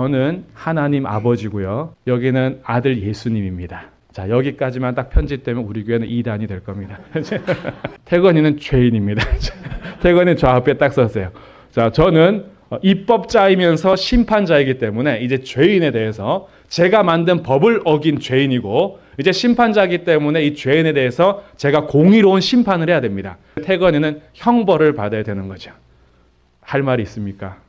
저는 하나님 아버지고요. 여기는 아들 예수님입니다. 자, 여기까지만 딱 편집되면 우리 교회는 2단이 될 겁니다. 태건이는 죄인입니다. 태건이 저 앞에 딱 썼어요. 자, 저는 입법자이면서 심판자이기 때문에 이제 죄인에 대해서 제가 만든 법을 어긴 죄인이고 이제 심판자이기 때문에 이 죄인에 대해서 제가 공의로운 심판을 해야 됩니다. 태건이는 형벌을 받아야 되는 거죠. 할 말이 있습니까?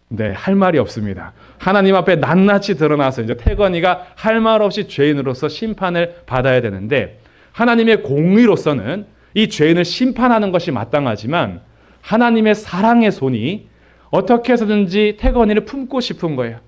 네, 할 말이 없습니다. 하나님 앞에 낱낱이 드러나서 이제 태건이가 할 말 없이 죄인으로서 심판을 받아야 되는데 하나님의 공의로서는 이 죄인을 심판하는 것이 마땅하지만 하나님의 사랑의 손이 어떻게 해서든지 태건이를 품고 싶은 거예요.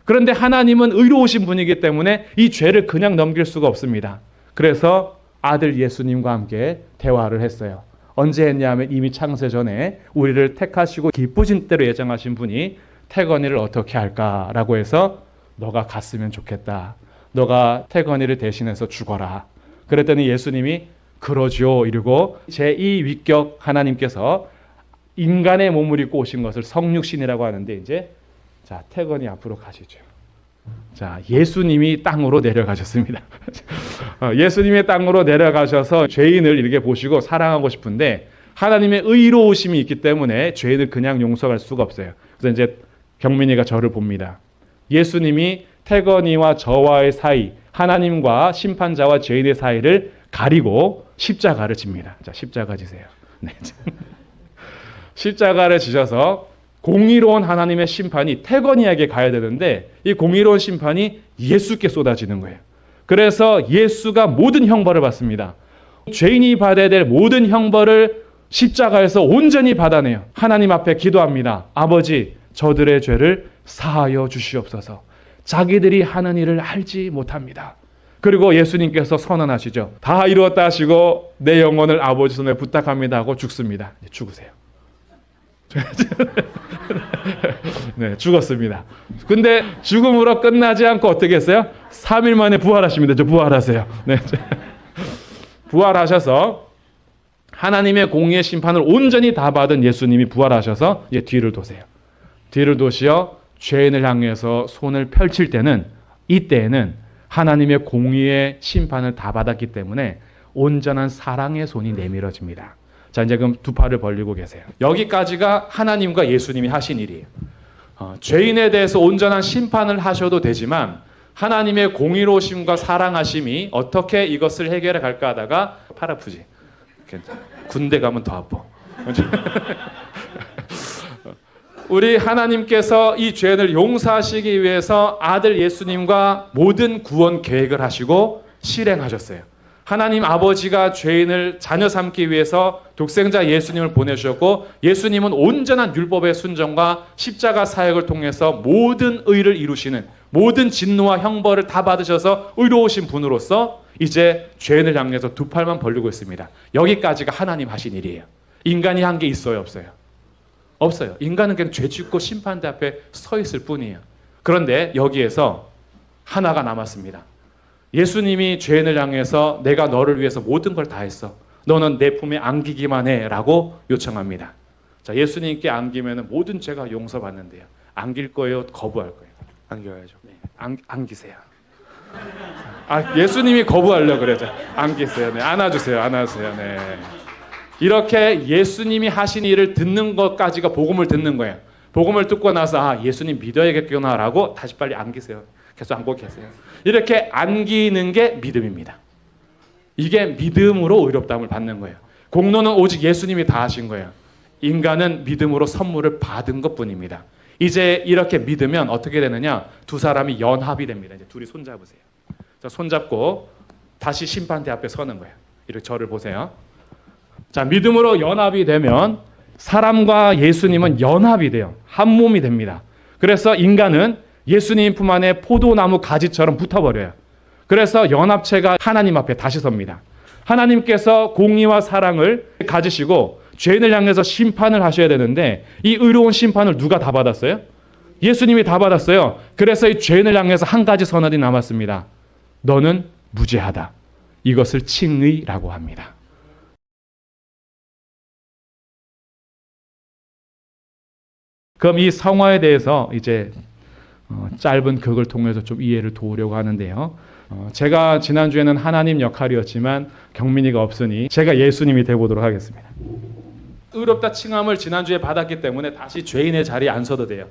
그런데 하나님은 의로우신 분이기 때문에 이 죄를 그냥 넘길 수가 없습니다. 그래서 아들 예수님과 함께 대화를 했어요. 언제 했냐면 이미 창세 전에 우리를 택하시고 기쁘신 때로 예정하신 분이 태건이를 어떻게 할까라고 해서 너가 갔으면 좋겠다. 너가 태건이를 대신해서 죽어라. 그랬더니 예수님이 그러죠 이러고 제2위격 하나님께서 인간의 몸을 입고 오신 것을 성육신이라고 하는데 이제 자 태건이 앞으로 가시죠. 자 예수님이 땅으로 내려가셨습니다. 예수님의 땅으로 내려가셔서 죄인을 이렇게 보시고 사랑하고 싶은데 하나님의 의로우심이 있기 때문에 죄인을 그냥 용서할 수가 없어요. 그래서 이제 경민이가 저를 봅니다. 예수님이 태건이와 저와의 사이, 하나님과 심판자와 죄인의 사이를 가리고 십자가를 집니다. 자, 십자가 지세요. 네. 십자가를 지셔서 공의로운 하나님의 심판이 태건이에게 가야 되는데 이 공의로운 심판이 예수께 쏟아지는 거예요. 그래서 예수가 모든 형벌을 받습니다. 죄인이 받아야 될 모든 형벌을 십자가에서 온전히 받아내요. 하나님 앞에 기도합니다. 아버지, 저들의 죄를 사하여 주시옵소서. 자기들이 하는 일을 알지 못합니다. 그리고 예수님께서 선언하시죠. 다 이루었다 하시고 내 영혼을 아버지 손에 부탁합니다 하고 죽습니다. 죽으세요. 네, 죽었습니다. 근데 죽음으로 끝나지 않고 어떻게 했어요? 3일 만에 부활하십니다. 저 부활하세요. 네. 부활하셔서 하나님의 공의의 심판을 온전히 다 받은 예수님이 부활하셔서 이제 뒤를 도세요. 뒤를 도시어 죄인을 향해서 손을 펼칠 때는 이때에는 하나님의 공의의 심판을 다 받았기 때문에 온전한 사랑의 손이 내밀어집니다. 자, 이제 그럼 두 팔을 벌리고 계세요. 여기까지가 하나님과 예수님이 하신 일이에요. 죄인에 대해서 온전한 심판을 하셔도 되지만 하나님의 공의로우심과 사랑하심이 어떻게 이것을 해결해 갈까 하다가 팔 아프지? 군대 가면 더 아파. 우리 하나님께서 이 죄를 용서하시기 위해서 아들 예수님과 모든 구원 계획을 하시고 실행하셨어요. 하나님 아버지가 죄인을 자녀 삼기 위해서 독생자 예수님을 보내주셨고 예수님은 온전한 율법의 순종과 십자가 사역을 통해서 모든 의를 이루시는 모든 진노와 형벌을 다 받으셔서 의로우신 분으로서 이제 죄인을 향해서 두 팔만 벌리고 있습니다. 여기까지가 하나님 하신 일이에요. 인간이 한 게 있어요, 없어요? 없어요. 인간은 그냥 죄 짓고 심판대 앞에 서 있을 뿐이에요. 그런데 여기에서 하나가 남았습니다. 예수님이 죄인을 향해서 내가 너를 위해서 모든 걸 다 했어. 너는 내 품에 안기기만 해 라고 요청합니다. 자, 예수님께 안기면 모든 죄가 용서받는데요. 안길 거예요? 거부할 거예요? 안겨야죠. 네, 안기세요. 예수님이 거부하려고 그러죠. 안기세요. 네, 안아주세요. 안아주세요. 네. 이렇게 예수님이 하신 일을 듣는 것까지가 복음을 듣는 거예요. 복음을 듣고 나서 예수님 믿어야겠구나라고 다시 빨리 안기세요. 계속 안고 계세요. 이렇게 안기는 게 믿음입니다. 이게 믿음으로 의롭다함을 받는 거예요. 공로는 오직 예수님이 다 하신 거예요. 인간은 믿음으로 선물을 받은 것뿐입니다. 이제 이렇게 믿으면 어떻게 되느냐? 두 사람이 연합이 됩니다. 이제 둘이 손잡으세요. 자, 손잡고 다시 심판대 앞에 서는 거예요. 이렇게 저를 보세요. 자, 믿음으로 연합이 되면 사람과 예수님은 연합이 돼요. 한 몸이 됩니다. 그래서 인간은 예수님 품 안에 포도나무 가지처럼 붙어버려요. 그래서 연합체가 하나님 앞에 다시 섭니다. 하나님께서 공의와 사랑을 가지시고 죄인을 향해서 심판을 하셔야 되는데 이 의로운 심판을 누가 다 받았어요? 예수님이 다 받았어요. 그래서 이 죄인을 향해서 한 가지 선언이 남았습니다. 너는 무죄하다. 이것을 칭의라고 합니다. 그럼 이 성화에 대해서 이제 짧은 극을 통해서 좀 이해를 도우려고 하는데요. 제가 지난주에는 하나님 역할이었지만 경민이가 없으니 제가 예수님이 되어보도록 하겠습니다. 의롭다 칭함을 지난주에 받았기 때문에 다시 죄인의 자리에 안 서도 돼요.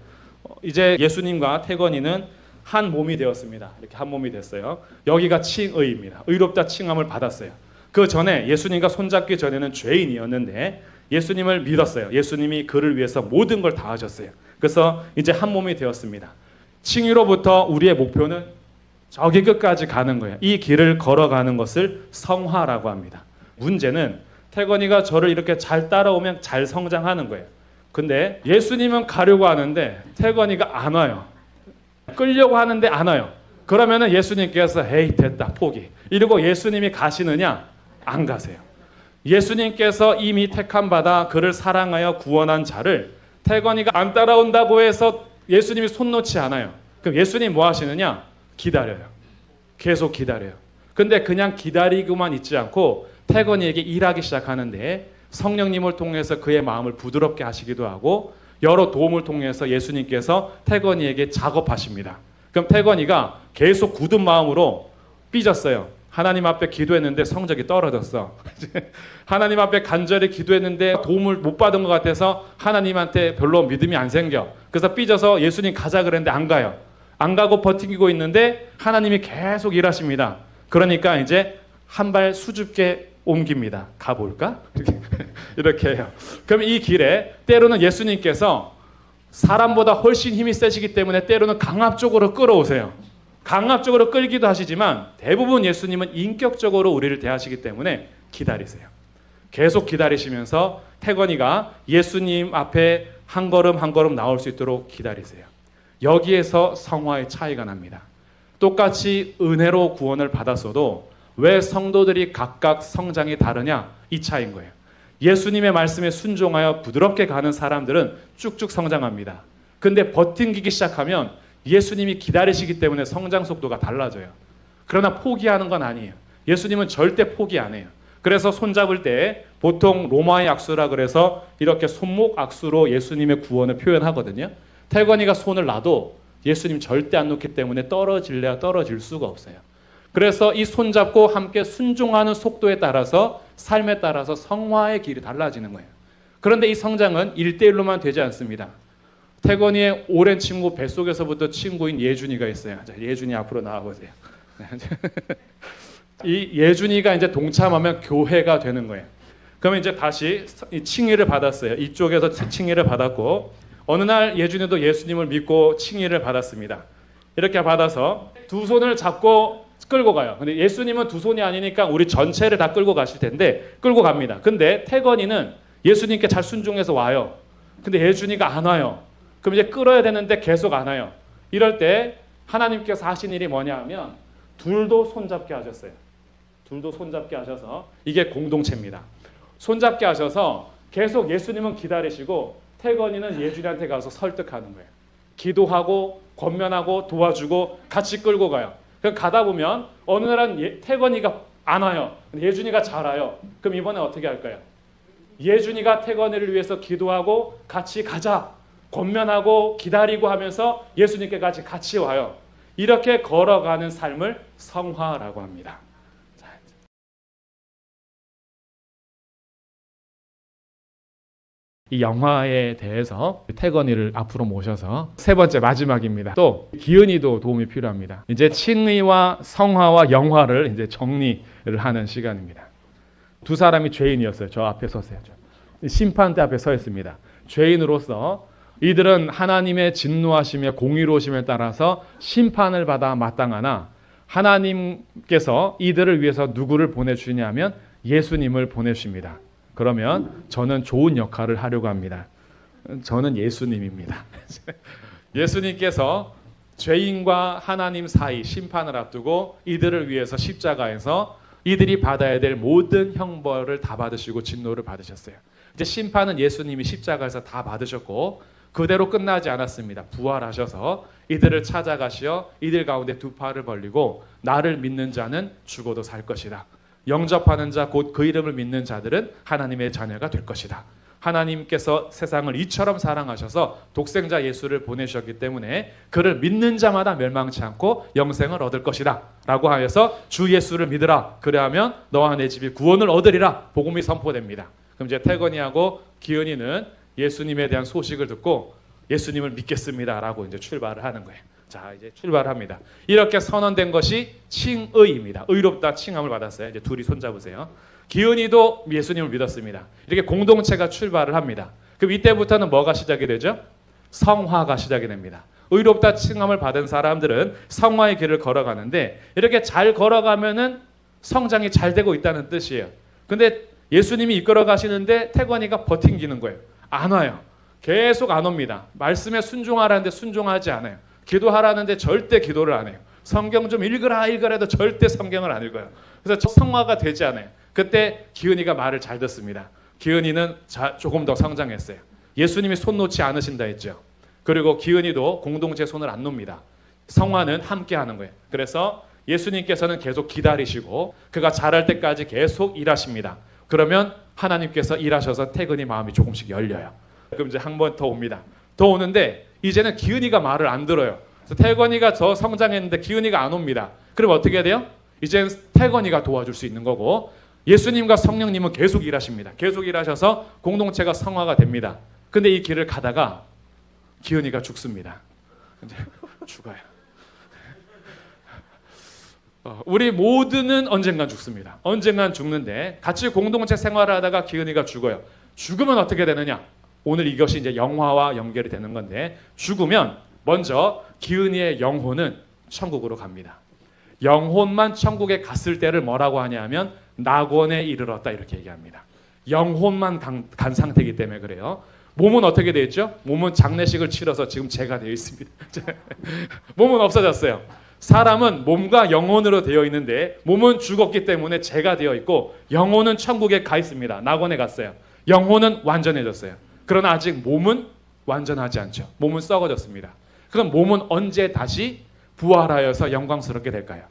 이제 예수님과 태건이는 한 몸이 되었습니다. 이렇게 한 몸이 됐어요. 여기가 칭의입니다. 의롭다 칭함을 받았어요. 그 전에 예수님과 손잡기 전에는 죄인이었는데 예수님을 믿었어요. 예수님이 그를 위해서 모든 걸 다 하셨어요. 그래서 이제 한 몸이 되었습니다. 칭의로부터 우리의 목표는 저기 끝까지 가는 거예요. 이 길을 걸어가는 것을 성화라고 합니다. 문제는 태건이가 저를 이렇게 잘 따라오면 잘 성장하는 거예요. 근데 예수님은 가려고 하는데 태건이가 안 와요. 끌려고 하는데 안 와요. 그러면은 예수님께서 에이 됐다 포기. 이러고 예수님이 가시느냐? 안 가세요. 예수님께서 이미 택함 받아 그를 사랑하여 구원한 자를 태건이가 안 따라온다고 해서 예수님이 손 놓지 않아요. 그럼 예수님 뭐 하시느냐? 기다려요. 계속 기다려요. 근데 그냥 기다리고만 있지 않고 태건이에게 일하기 시작하는데 성령님을 통해서 그의 마음을 부드럽게 하시기도 하고 여러 도움을 통해서 예수님께서 태건이에게 작업하십니다. 그럼 태건이가 계속 굳은 마음으로 삐졌어요. 하나님 앞에 기도했는데 성적이 떨어졌어. 하나님 앞에 간절히 기도했는데 도움을 못 받은 것 같아서 하나님한테 별로 믿음이 안 생겨. 그래서 삐져서 예수님 가자 그랬는데 안 가요. 안 가고 버티고 있는데 하나님이 계속 일하십니다. 그러니까 이제 한 발 수줍게 옮깁니다. 가볼까? 이렇게 해요. 그럼 이 길에 때로는 예수님께서 사람보다 훨씬 힘이 세시기 때문에 때로는 강압적으로 끌어오세요. 강압적으로 끌기도 하시지만 대부분 예수님은 인격적으로 우리를 대하시기 때문에 기다리세요. 계속 기다리시면서 태건이가 예수님 앞에 한 걸음 한 걸음 나올 수 있도록 기다리세요. 여기에서 성화의 차이가 납니다. 똑같이 은혜로 구원을 받았어도 왜 성도들이 각각 성장이 다르냐? 이 차이인 거예요. 예수님의 말씀에 순종하여 부드럽게 가는 사람들은 쭉쭉 성장합니다. 근데 버팅기기 시작하면 예수님이 기다리시기 때문에 성장 속도가 달라져요. 그러나 포기하는 건 아니에요. 예수님은 절대 포기 안 해요. 그래서 손잡을 때 보통 로마의 악수라 그래서 이렇게 손목 악수로 예수님의 구원을 표현하거든요. 태건이가 손을 놔도 예수님 절대 안 놓기 때문에 떨어질래야 떨어질 수가 없어요. 그래서 이 손잡고 함께 순종하는 속도에 따라서 삶에 따라서 성화의 길이 달라지는 거예요. 그런데 이 성장은 1대1로만 되지 않습니다. 태건이의 오랜 친구 뱃속에서부터 친구인 예준이가 있어요. 자, 예준이 앞으로 나와보세요. 이 예준이가 이제 동참하면 교회가 되는 거예요. 그러면 이제 다시 칭의를 받았어요. 이쪽에서 칭의를 받았고 어느 날 예준이도 예수님을 믿고 칭의를 받았습니다. 이렇게 받아서 두 손을 잡고 끌고 가요. 근데 예수님은 두 손이 아니니까 우리 전체를 다 끌고 가실 텐데 끌고 갑니다. 근데 태건이는 예수님께 잘 순종해서 와요. 근데 예준이가 안 와요. 그럼 이제 끌어야 되는데 계속 안 와요. 이럴 때 하나님께서 하신 일이 뭐냐 하면 둘도 손잡게 하셨어요. 둘도 손잡게 하셔서 이게 공동체입니다. 손잡게 하셔서 계속 예수님은 기다리시고 태건이는 예준이한테 가서 설득하는 거예요. 기도하고 권면하고 도와주고 같이 끌고 가요. 가다 보면 어느 날은 태건이가 안 와요. 예준이가 잘 와요. 그럼 이번에 어떻게 할까요? 예준이가 태건이를 위해서 기도하고 같이 가자. 권면하고 기다리고 하면서 예수님께까지 같이 와요. 이렇게 걸어가는 삶을 성화라고 합니다. 이 영화에 대해서 태건이를 앞으로 모셔서 세 번째 마지막입니다. 또 기은이도 도움이 필요합니다. 이제 칭의와 성화와 영화를 이제 정리를 하는 시간입니다. 두 사람이 죄인이었어요. 저 앞에 섰어요. 심판대 앞에 서 있습니다. 죄인으로서 이들은 하나님의 진노하심에 공의로우심에 따라서 심판을 받아 마땅하나 하나님께서 이들을 위해서 누구를 보내주냐면 예수님을 보내십니다. 그러면 저는 좋은 역할을 하려고 합니다. 저는 예수님입니다. 예수님께서 죄인과 하나님 사이 심판을 앞두고 이들을 위해서 십자가에서 이들이 받아야 될 모든 형벌을 다 받으시고 진노를 받으셨어요. 이제 심판은 예수님이 십자가에서 다 받으셨고 그대로 끝나지 않았습니다. 부활하셔서 이들을 찾아가시어 이들 가운데 두 팔을 벌리고 나를 믿는 자는 죽어도 살 것이다. 영접하는 자 곧 그 이름을 믿는 자들은 하나님의 자녀가 될 것이다. 하나님께서 세상을 이처럼 사랑하셔서 독생자 예수를 보내셨기 때문에 그를 믿는 자마다 멸망치 않고 영생을 얻을 것이다 라고 하여서 주 예수를 믿으라. 그래야면 너와 내 집이 구원을 얻으리라. 복음이 선포됩니다. 그럼 이제 태건이하고 기은이는 예수님에 대한 소식을 듣고 예수님을 믿겠습니다 라고 이제 출발을 하는 거예요. 자, 이제 출발합니다. 이렇게 선언된 것이 칭의입니다. 의롭다 칭함을 받았어요. 이제 둘이 손잡으세요. 기은이도 예수님을 믿었습니다. 이렇게 공동체가 출발을 합니다. 그럼 이때부터는 뭐가 시작이 되죠? 성화가 시작이 됩니다. 의롭다 칭함을 받은 사람들은 성화의 길을 걸어가는데 이렇게 잘 걸어가면은 성장이 잘 되고 있다는 뜻이에요. 근데 예수님이 이끌어 가시는데 태건이가 버팅기는 거예요. 안 와요. 계속 안 옵니다. 말씀에 순종하라는데 순종하지 않아요. 기도하라는데 절대 기도를 안 해요. 성경 좀 읽으라 해도 절대 성경을 안 읽어요. 그래서 성화가 되지 않아요. 그때 기은이가 말을 잘 듣습니다. 기은이는 조금 더 성장했어요. 예수님이 손 놓지 않으신다 했죠. 그리고 기은이도 공동체 손을 안 놓습니다. 성화는 함께 하는 거예요. 그래서 예수님께서는 계속 기다리시고 그가 자랄 때까지 계속 일하십니다. 그러면 하나님께서 일하셔서 태근이 마음이 조금씩 열려요. 그럼 이제 한 번 더 옵니다. 더 오는데 이제는 기은이가 말을 안 들어요. 그래서 태건이가 더 성장했는데 기은이가 안 옵니다. 그럼 어떻게 해야 돼요? 이제는 태건이가 도와줄 수 있는 거고 예수님과 성령님은 계속 일하십니다. 계속 일하셔서 공동체가 성화가 됩니다. 근데 이 길을 가다가 기은이가 죽습니다. 이제 죽어요. 우리 모두는 언젠간 죽습니다. 언젠간 죽는데 같이 공동체 생활을 하다가 기은이가 죽어요. 죽으면 어떻게 되느냐? 오늘 이것이 이제 영화와 연결이 되는 건데 죽으면 먼저 기은이의 영혼은 천국으로 갑니다. 영혼만 천국에 갔을 때를 뭐라고 하냐면 낙원에 이르렀다 이렇게 얘기합니다. 영혼만 간 상태이기 때문에 그래요. 몸은 어떻게 되어 있죠? 몸은 장례식을 치러서 지금 재가 되어 있습니다. 몸은 없어졌어요. 사람은 몸과 영혼으로 되어 있는데 몸은 죽었기 때문에 재가 되어 있고 영혼은 천국에 가 있습니다. 낙원에 갔어요. 영혼은 완전해졌어요. 그러나 아직 몸은 완전하지 않죠. 몸은 썩어졌습니다. 그럼 몸은 언제 다시 부활하여서 영광스럽게 될까요?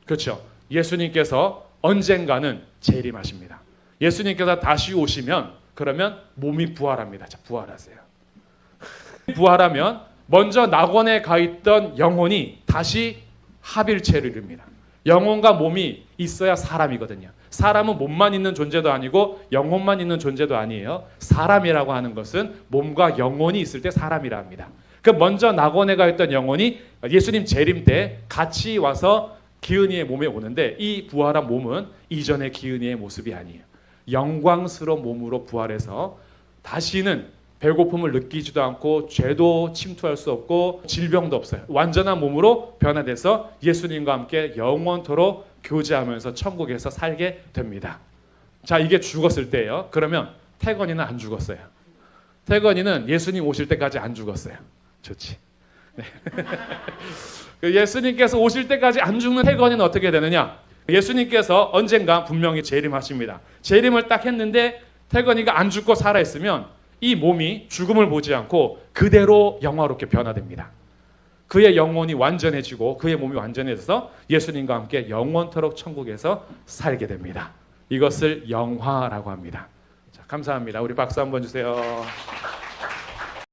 그렇죠. 예수님께서 언젠가는 재림하십니다. 예수님께서 다시 오시면 그러면 몸이 부활합니다. 자, 부활하세요. 부활하면 먼저 낙원에 가 있던 영혼이 다시 합일체를 이룹니다. 영혼과 몸이 있어야 사람이거든요. 사람은 몸만 있는 존재도 아니고 영혼만 있는 존재도 아니에요. 사람이라고 하는 것은 몸과 영혼이 있을 때 사람이라 합니다. 그 먼저 낙원에 가 있던 영혼이 예수님 재림 때 같이 와서 기은이의 몸에 오는데 이 부활한 몸은 이전의 기은이의 모습이 아니에요. 영광스러운 몸으로 부활해서 다시는 배고픔을 느끼지도 않고 죄도 침투할 수 없고 질병도 없어요. 완전한 몸으로 변화돼서 예수님과 함께 영원토록 교제하면서 천국에서 살게 됩니다. 자, 이게 죽었을 때예요. 그러면 태건이는 안 죽었어요. 태건이는 예수님 오실 때까지 안 죽었어요. 좋지. 네. 예수님께서 오실 때까지 안 죽는 태건이는 어떻게 되느냐? 예수님께서 언젠가 분명히 재림하십니다. 재림을 딱 했는데 태건이가 안 죽고 살아있으면 이 몸이 죽음을 보지 않고 그대로 영화롭게 변화됩니다. 그의 영혼이 완전해지고 그의 몸이 완전해져서 예수님과 함께 영원토록 천국에서 살게 됩니다. 이것을 영화라고 합니다. 자, 감사합니다. 우리 박수 한번 주세요.